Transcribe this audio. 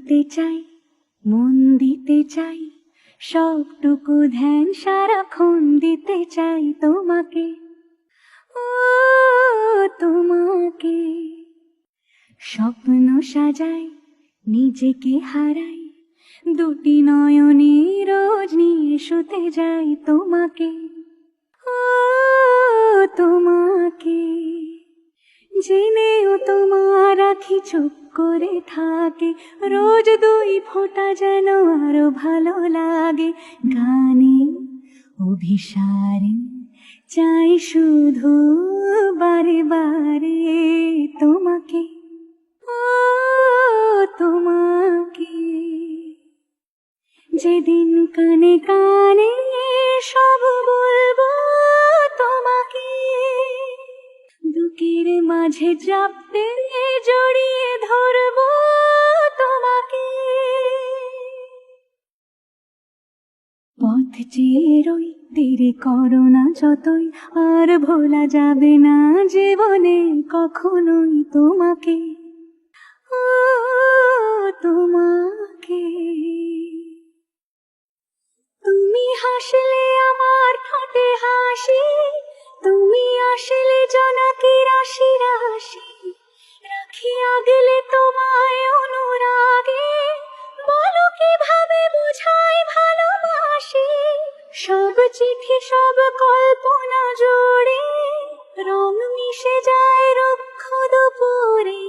দিতে চাই, মন দিতে চাই, সবটুকু ধ্যান সারাক্ষণ দিতে চাই তোমাকে, ও তোমাকে। স্বপ্ন সাজাই, নিজেকে হারাই, দুটি নয়নে রোজ নিয়ে শুতে যাই তোমাকে, ও তোমাকে। জেনেও তোমার আখি চুপ করে থাকে, রোজ দুই ফোঁটা যেন আরো ভালো লাগে। গানে অভিসারে চাই শুধু বারে বারে তোমাকে, ও তোমাকে। যেদিন কানে কানে সব বলবো তোমাকে, বুকের মাঝে চাপতে জড়িয়ে ধরবো তোমাকে। পথ চেয়ে রই, দেরি করো না যতই, আর ভোলা যাবে না জীবনে কখনোই তোমাকে, ও তোমাকে। তুমি হাসলে আমার ঠোঁটে হাসি, তুমি আসলে জোনাকি রাশি রাশি, রাখি আগলে তোমায় অনুরাগে, বলো কিভাবে বোঝাই ভালোবাসি। সব চিঠি সব কল্পনা জোড়ে, রং মিশে যায় রুক্ষ দুপুরে,